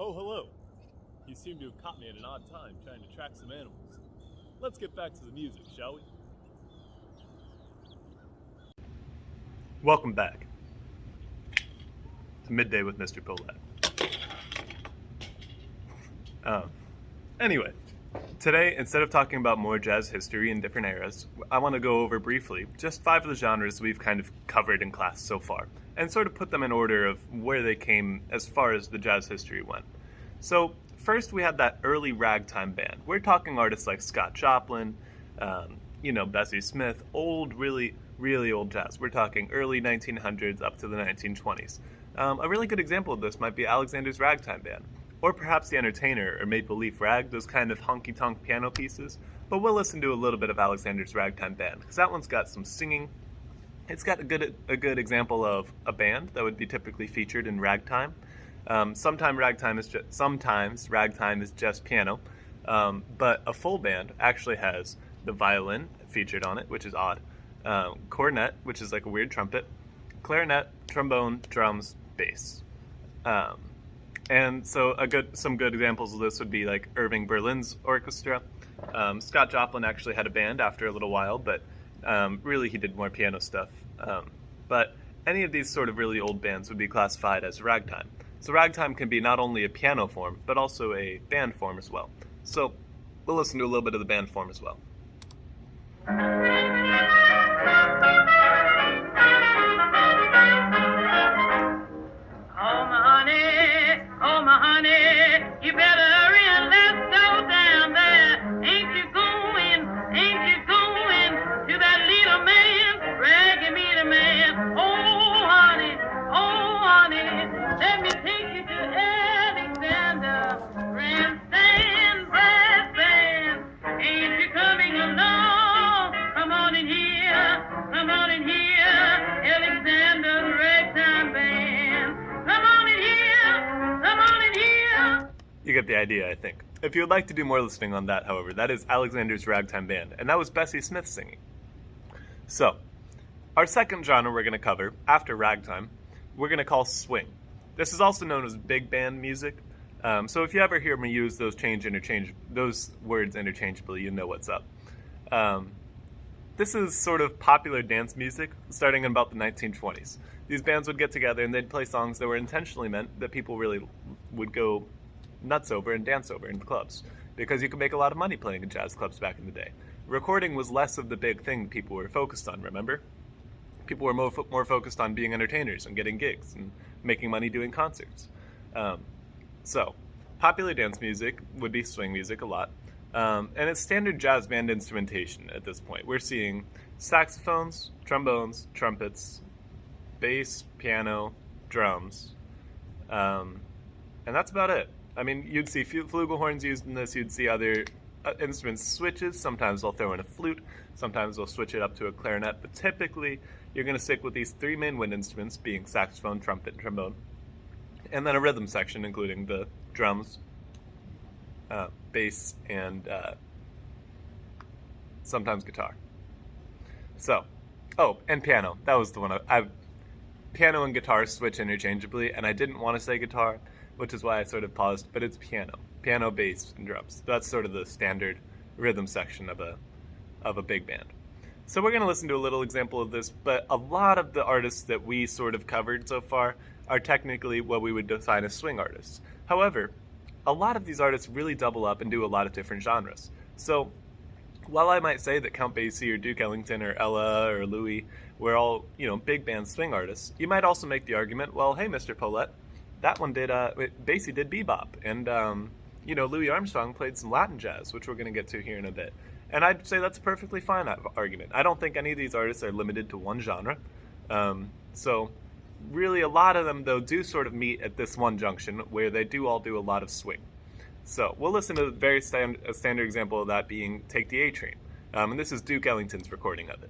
Oh, hello. You seem to have caught me at an odd time trying to track some animals. Let's get back to the music, shall we? Welcome back to Midday with Mr. Paulette. Anyway, today, instead of talking about more jazz history in different eras, I want to go over briefly just 5 of the genres we've kind of covered in class so far, and sort of put them in order of where they came as far as the jazz history went. So, first we had that early ragtime band. We're talking artists like Scott Joplin, Bessie Smith, old, really old jazz. We're talking early 1900s up to the 1920s. A really good example of this might be Alexander's Ragtime Band, or perhaps The Entertainer or Maple Leaf Rag, those kind of honky-tonk piano pieces. But we'll listen to a little bit of Alexander's Ragtime Band, because that one's got some singing. It's got a good example of a band that would be typically featured in ragtime. Sometimes ragtime is just piano, but a full band actually has the violin featured on it, which is odd, cornet, which is like a weird trumpet, clarinet, trombone, drums, bass. And so some good examples of this would be like Irving Berlin's orchestra. Scott Joplin actually had a band after a little while, but really he did more piano stuff. But any of these sort of really old bands would be classified as ragtime. So ragtime can be not only a piano form, but also a band form as well. So we'll listen to a little bit of the band form as well. Oh my honey, you better hurry and let's go down there. Ain't you going to that little man, raggedy me the man? Oh honey, let me take you to Alexander, grandstand, brass band. Ain't you coming along? Come on in here, Alexander, ragtime band. Come on in here. You get the idea, I think. If you would like to do more listening on that, however, that is Alexander's Ragtime Band, and that was Bessie Smith singing. So, our second genre we're going to cover, after ragtime, we're going to call swing. This is also known as big band music, so if you ever hear me use those words interchangeably, you know what's up. This is sort of popular dance music starting in about the 1920s. These bands would get together and they'd play songs that were intentionally meant that people really would go nuts over and dance over in clubs, because you could make a lot of money playing in jazz clubs back in the day. Recording was less of the big thing people were focused on, remember? People were more focused on being entertainers and getting gigs and making money doing concerts. So, popular dance music would be swing music a lot. And it's standard jazz band instrumentation at this point. We're seeing saxophones, trombones, trumpets, bass, piano, drums, and that's about it. I mean, you'd see flugelhorns used in this, you'd see other instruments switches, sometimes they'll throw in a flute, sometimes they'll switch it up to a clarinet, but typically you're going to stick with these 3 main wind instruments, being saxophone, trumpet, and trombone, and then a rhythm section including the drums, bass, and sometimes guitar. So, and piano. That was the one. Piano and guitar switch interchangeably, and I didn't want to say guitar, which is why I sort of paused, but it's piano. Piano, bass, and drums. That's sort of the standard rhythm section of a big band. So we're going to listen to a little example of this, but a lot of the artists that we sort of covered so far are technically what we would define as swing artists. However, a lot of these artists really double up and do a lot of different genres. So, while I might say that Count Basie or Duke Ellington or Ella or Louis were all, big band swing artists, you might also make the argument, well, hey, Mr. Paulette, that one Basie did bebop, and, Louis Armstrong played some Latin jazz, which we're going to get to here in a bit. And I'd say that's a perfectly fine argument. I don't think any of these artists are limited to one genre. So, really, a lot of them, though, do sort of meet at this one junction where they do all do a lot of swing. So, we'll listen to a standard example of that being Take the A Train. And this is Duke Ellington's recording of it.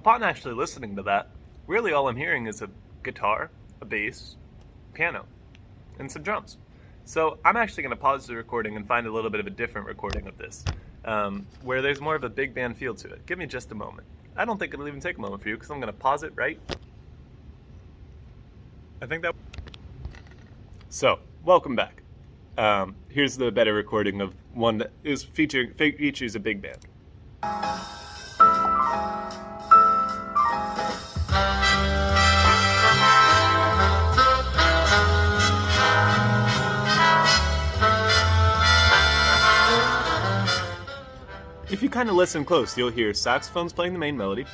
upon actually listening to that, really all I'm hearing is a guitar, a bass, piano, and some drums. So I'm actually going to pause the recording and find a little bit of a different recording of this, where there's more of a big band feel to it. Give me just a moment. I don't think it'll even take a moment for you, because I'm going to pause it right. I think that... So, welcome back. Here's the better recording of one that features a big band. If you kind of listen close, you'll hear saxophones playing the main melody,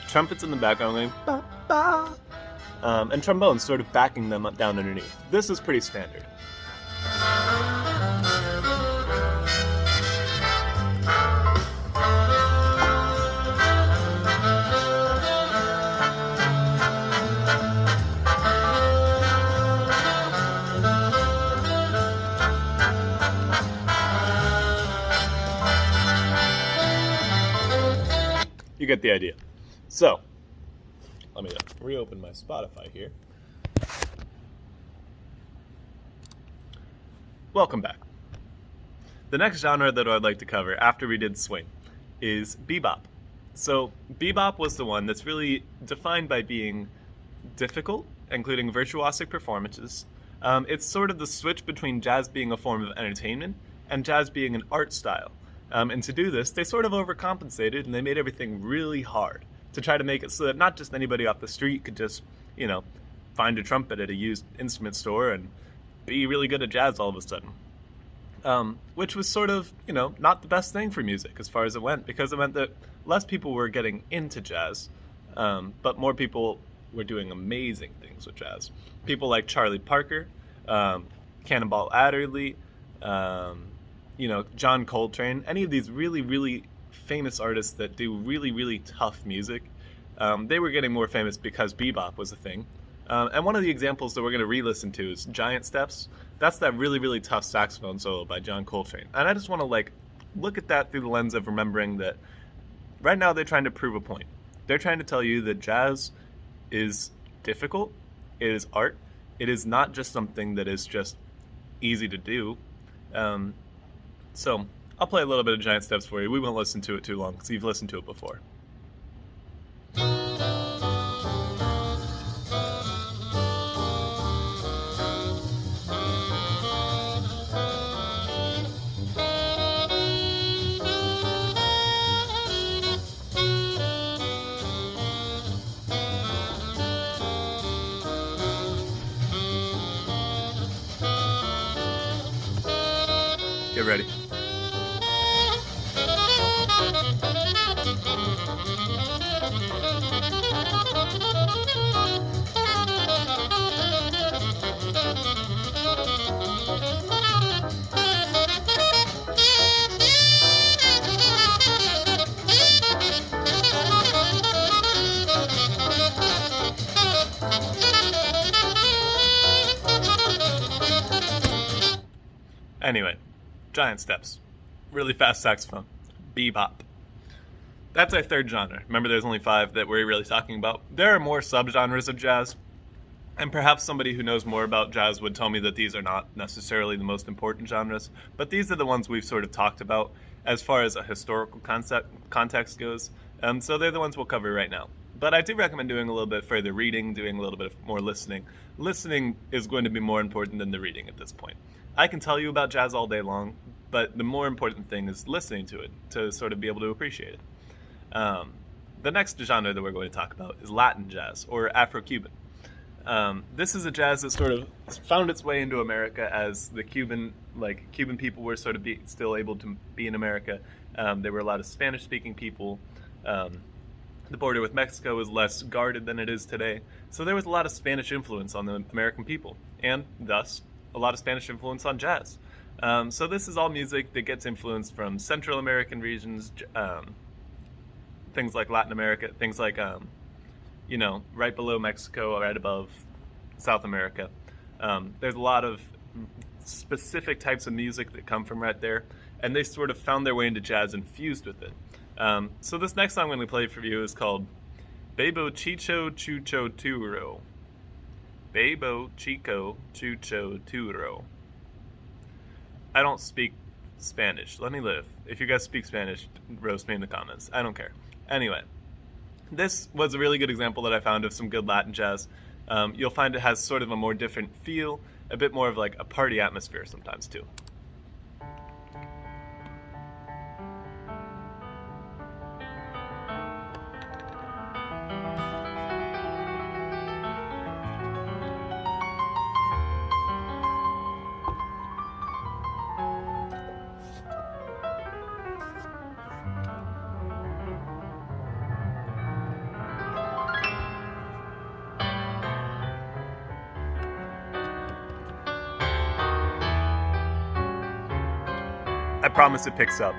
trumpets in the background going ba ba, and trombones sort of backing them up down underneath. This is pretty standard. You get the idea. So, let me reopen my Spotify here. Welcome back. The next genre that I'd like to cover after we did swing is bebop. So, bebop was the one that's really defined by being difficult, including virtuosic performances. It's sort of the switch between jazz being a form of entertainment and jazz being an art style. And to do this, they sort of overcompensated, and they made everything really hard to try to make it so that not just anybody off the street could just, find a trumpet at a used instrument store and be really good at jazz all of a sudden. Which was sort of, not the best thing for music as far as it went, because it meant that less people were getting into jazz, but more people were doing amazing things with jazz. People like Charlie Parker, Cannonball Adderley, John Coltrane, any of these really, really famous artists that do really, really tough music, they were getting more famous because bebop was a thing. And one of the examples that we're going to re-listen to is Giant Steps. That's that really, really tough saxophone solo by John Coltrane. And I just want to look at that through the lens of remembering that right now they're trying to prove a point. They're trying to tell you that jazz is difficult, it is art, it is not just something that is just easy to do. So, I'll play a little bit of Giant Steps for you. We won't listen to it too long, because you've listened to it before. Get ready. Anyway, Giant Steps. Really fast saxophone. Bebop. That's our third genre. Remember, there's only 5 that we're really talking about. There are more subgenres of jazz, and perhaps somebody who knows more about jazz would tell me that these are not necessarily the most important genres, but these are the ones we've sort of talked about as far as a historical context goes, so they're the ones we'll cover right now. But I do recommend doing a little bit further reading, doing a little bit more listening. Listening is going to be more important than the reading at this point. I can tell you about jazz all day long, but the more important thing is listening to it to sort of be able to appreciate it. The next genre that we're going to talk about is Latin jazz, or Afro-Cuban. This is a jazz that sort of found its way into America as the Cuban people were sort of still able to be in America. There were a lot of Spanish-speaking people. The border with Mexico was less guarded than it is today, so there was a lot of Spanish influence on the American people, and thus a lot of Spanish influence on jazz. So this is all music that gets influenced from Central American regions, things like Latin America, things like, right below Mexico, right above South America. There's a lot of specific types of music that come from right there, and they sort of found their way into jazz and fused with it. So this next song I'm going to play for you is called Bebo Chicho Chucho Turo. Bebo Chico Chucho Turo. I don't speak Spanish. Let me live. If you guys speak Spanish, roast me in the comments. I don't care. Anyway, this was a really good example that I found of some good Latin jazz. You'll find it has sort of a more different feel, a bit more of like a party atmosphere sometimes too. I promise it picks up.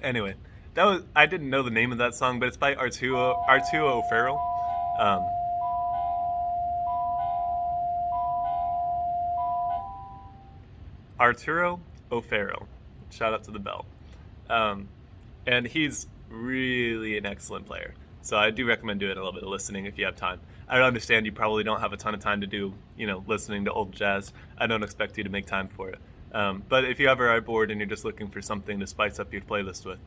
Anyway, I didn't know the name of that song, but it's by Arturo O'Farrell. Arturo O'Farrell. Shout out to the bell. And he's really an excellent player. So I do recommend doing a little bit of listening if you have time. I understand you probably don't have a ton of time to do, listening to old jazz. I don't expect you to make time for it. But if you ever are bored and you're just looking for something to spice up your playlist with,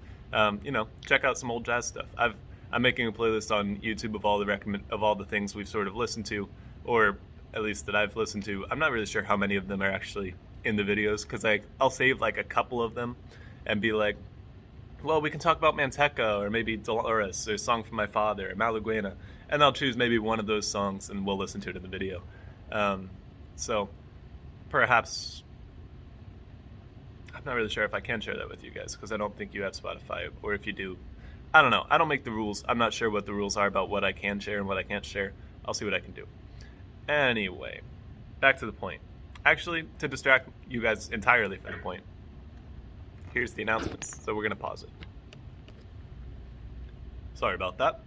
check out some old jazz stuff. I'm making a playlist on YouTube of all the things we've sort of listened to, or at least that I've listened to. I'm not really sure how many of them are actually in the videos, because I'll save like a couple of them and be like, well, we can talk about Manteca, or maybe Dolores, or Song from My Father, or Malaguena, and I'll choose maybe one of those songs and we'll listen to it in the video. So perhaps, I'm not really sure if I can share that with you guys, because I don't think you have Spotify, or if you do, I don't know. I don't make the rules. I'm not sure what the rules are about what I can share and what I can't share. I'll see what I can do. Anyway, back to the point. Actually, to distract you guys entirely from the point, here's the announcements, so we're going to pause it. Sorry about that.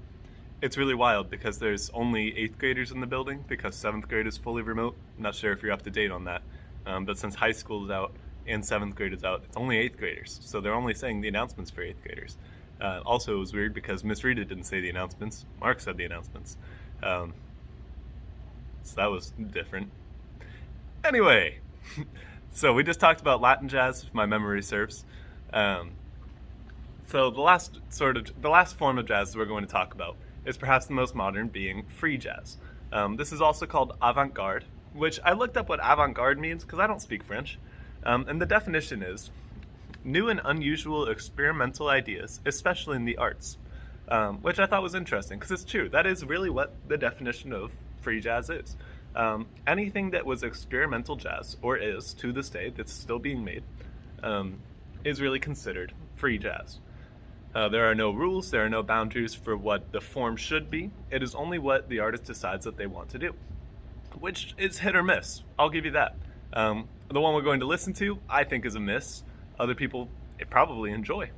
It's really wild because there's only 8th graders in the building, because 7th grade is fully remote. I'm not sure if you're up to date on that, but since high school is out and 7th grade is out, it's only 8th graders, so they're only saying the announcements for 8th graders. Also, it was weird because Miss Rita didn't say the announcements. Mark said the announcements. So that was different. Anyway, so we just talked about Latin jazz, if my memory serves. So the last form of jazz that we're going to talk about is perhaps the most modern, being free jazz. This is also called avant-garde, which I looked up what avant-garde means because I don't speak French. And the definition is new and unusual experimental ideas, especially in the arts, which I thought was interesting because it's true. That is really what the definition of free jazz is. Anything that was experimental jazz, or is to this day, that's still being made, is really considered free jazz. There are no rules, there are no boundaries for what the form should be. It is only what the artist decides that they want to do, which is hit or miss. I'll give you that. The one we're going to listen to, I think, is a miss. Other people probably enjoy.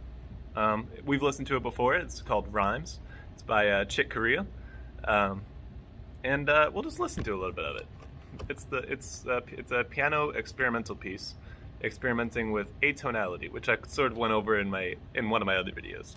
We've listened to it before. It's called Rhymes. It's by Chick Corea. And we'll just listen to a little bit of it. It's a piano experimental piece, experimenting with atonality, which I sort of went over in one of my other videos.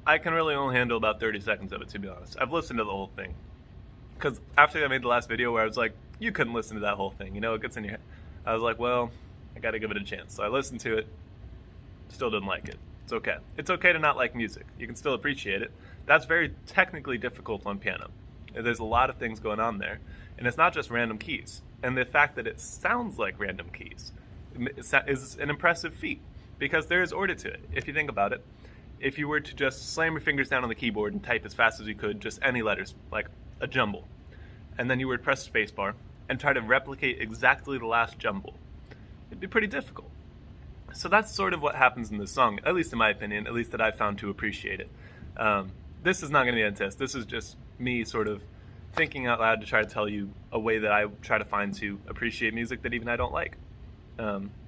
I can really only handle about 30 seconds of it, to be honest. I've listened to the whole thing. Because after I made the last video where I was like, you couldn't listen to that whole thing, you know, it gets in your head. I was like, well, I gotta give it a chance. So I listened to it, still didn't like it. It's okay. It's okay to not like music. You can still appreciate it. That's very technically difficult on piano. There's a lot of things going on there. And it's not just random keys. And the fact that it sounds like random keys is an impressive feat. Because there is order to it. If you think about it, if you were to just slam your fingers down on the keyboard and type as fast as you could, just any letters, like a jumble, and then you were to press spacebar and try to replicate exactly the last jumble, it'd be pretty difficult. So that's sort of what happens in this song, at least in my opinion, at least that I've found to appreciate it. This is not going to be a test. This is just me sort of thinking out loud to try to tell you a way that I try to find to appreciate music that even I don't like.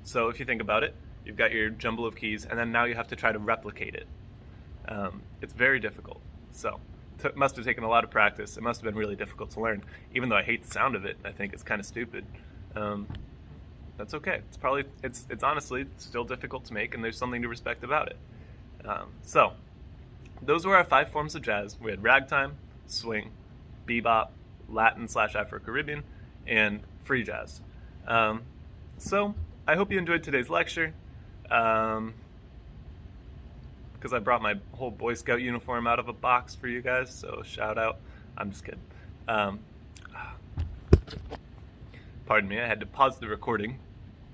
So if you think about it, you've got your jumble of keys, and then now you have to try to replicate it. It's very difficult. So it must have taken a lot of practice. It must have been really difficult to learn, even though I hate the sound of it. I think it's kind of stupid. That's okay. It's honestly still difficult to make, and there's something to respect about it. So those were our 5 forms of jazz. We had ragtime, swing, bebop, Latin/Afro-Caribbean, and free jazz. So I hope you enjoyed today's lecture. Because I brought my whole Boy Scout uniform out of a box for you guys, so shout out. I'm just kidding. Pardon me, I had to pause the recording.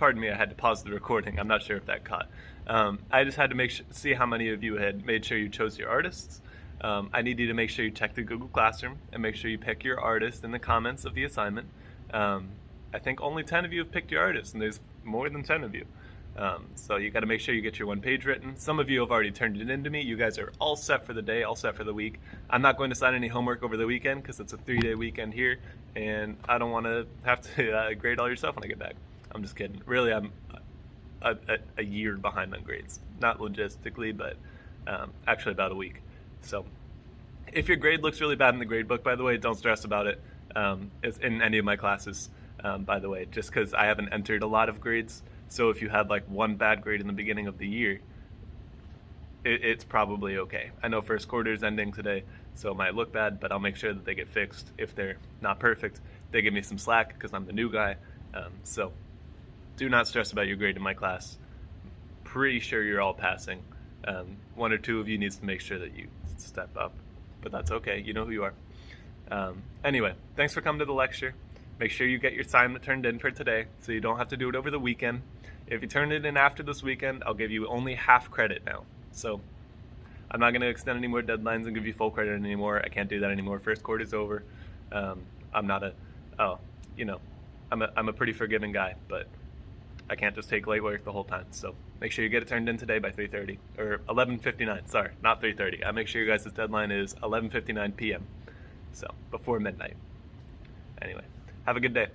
I'm not sure if that caught. I just had to see how many of you had made sure you chose your artists. I need you to make sure you check the Google Classroom and make sure you pick your artist in the comments of the assignment. I think only 10 of you have picked your artist, and there's more than 10 of you. So you got to make sure you get your 1 page written. Some of you have already turned it in to me. You guys are all set for the day, all set for the week. I'm not going to assign any homework over the weekend because it's a 3-day weekend here, and I don't want to have to grade all your stuff when I get back. I'm just kidding. Really, I'm a year behind on grades. Not logistically, but actually about a week. So if your grade looks really bad in the grade book, by the way, don't stress about it. It's in any of my classes, by the way, just because I haven't entered a lot of grades. So if you had like 1 bad grade in the beginning of the year, it's probably okay. I know first quarter is ending today, so it might look bad, but I'll make sure that they get fixed. If they're not perfect, they give me some slack because I'm the new guy. So do not stress about your grade in my class. Pretty sure you're all passing. 1 or 2 of you needs to make sure that you step up, but that's okay. You know who you are. Anyway, thanks for coming to the lecture. Make sure you get your assignment turned in for today so you don't have to do it over the weekend. If you turn it in after this weekend, I'll give you only half credit now. So I'm not going to extend any more deadlines and give you full credit anymore. I can't do that anymore. First quarter's over. I'm not I'm a pretty forgiving guy, but I can't just take late work the whole time. So make sure you get it turned in today by 3:30 or 11:59. Sorry, not 3:30. I make sure you guys' deadline is 11:59 p.m. So before midnight. Anyway, have a good day.